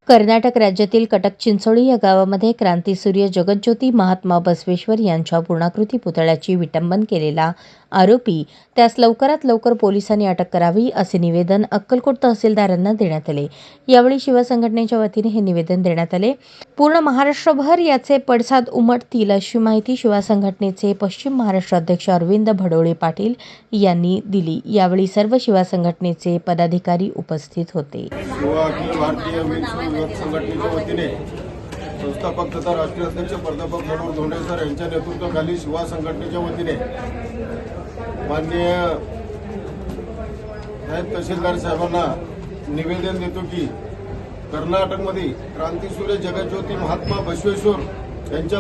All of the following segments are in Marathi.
कर्नाटक राज्यातील कटक चिंचोळी या गावामध्ये क्रांतीसूर्य जगज्योती महात्मा बसवेश्वर यांच्या पूर्णाकृती पुतळ्याची विटंबन केलेला आरोपी त्यास लवकरात लवकर पोलिसांनी अटक करावी असे निवेदन अक्कलकोट तहसीलदारांना देण्यात आले। यावेळी शिवसंघटनेच्या वतीने हे निवेदन देण्यात आले। पूर्ण महाराष्ट्रभर याचे पडसाद उमटतील अशी माहिती शिवसंघटनेचे पश्चिम महाराष्ट्र अध्यक्ष अरविंद भडोळे पाटील यांनी दिली। यावेळी सर्व शिवसंघटनेचे पदाधिकारी उपस्थित होते। भारतीय युवक संघटनेच्या वतीने संस्थापक तथा राष्ट्रीय अध्यक्ष प्राध्यापक मनोहर धोंडे सर यांच्या नेतृत्वाखाली शिवा संघटनेच्या वतीने माननीय तहसीलदार साहेबांना निवेदन देतो की कर्नाटकमध्ये क्रांतीसूर्य जगज्योती महात्मा बसवेश्वर यांच्या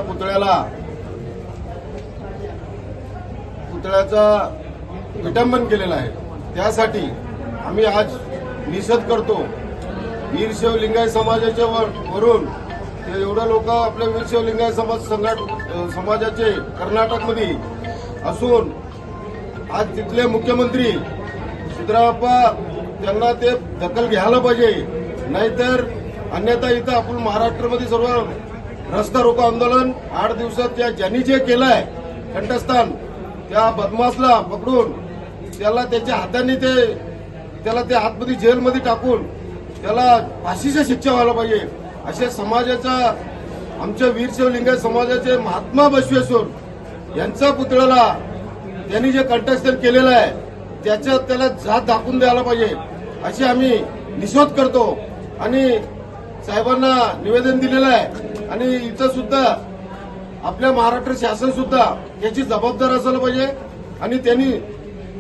पुतळ्याचा विटंबन केलेला आहे। त्यासाठी आम्ही आज निषेध करतो। वीरशैव लिंगायत समाजाच्या वरून एवढे लोक आपल्या वीरशैव लिंगायत समाजाचे कर्नाटकमध्ये असून आज तिथले मुख्यमंत्री सिद्धरामप्पा त्यांना ते दखल घ्यायला पाहिजे, नाहीतर अन्यथा इथं आपण महाराष्ट्रामध्ये सर्व रस्ता रोको आंदोलन 8 दिवसात ज्यांनी जे केलंय कंठस्थान त्या बदमाशला पकडून त्याला त्याच्या हाताने त्याला त्या आतमध्ये जेलमध्ये टाकून त्याला फाशीची शिक्षा व्हायला पाहिजे। अशा समाजाचा आमच्या वीरशैव लिंगायत समाजाचे महात्मा बसवेश्वर यांचा पुतळ्याला त्यांनी जे कंठस्थान केलेलं आहे त्याला जात दाखवून द्यायला पाहिजे अशी आम्ही निषेध करतो आणि साहेबांना निवेदन दिलेलं आहे। आणि इथं सुद्धा आपल्या महाराष्ट्र शासन सुद्धा याची जबाबदार असायला पाहिजे आणि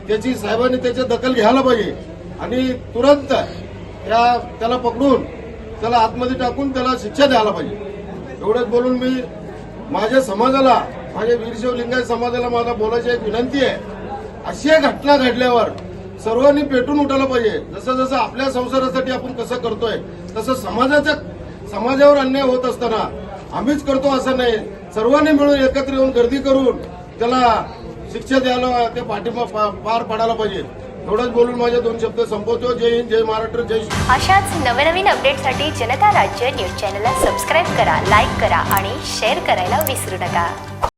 त्याची साहेबांनी त्याची दखल घ्यायला पाहिजे आणि तुरंत त्याला पकडून त्याला आतमध्ये टाकून त्याला शिक्षा द्यायला पाहिजे। एवढंच बोलून मी माझ्या समाजाला, माझ्या वीरशैव लिंगायत समाजाला मला बोलायची एक विनंती आहे, अशा घटना घडल्यावर सर्वांनी पेटून उठायला पाहिजे। जसं जसं आपल्या संसारासाठी आपण कसं करतोय तसं समाजावर अन्याय होत असताना आम्हीच करतो असं नाही, सर्वांनी मिळून एकत्र येऊन गर्दी करून त्याला शिक्षा द्यायला ते पाठिंबा पार पाडायला पाहिजे। एवढंच बोलून माझे 2 शब्द संपवतो। जय हिंद, जय महाराष्ट्र, जय श्री। अशाच नवनवीन अपडेटसाठी जनता राज्य न्यूज चॅनलला सबस्क्राईब करा, लाईक करा आणि शेअर करायला विसरू नका।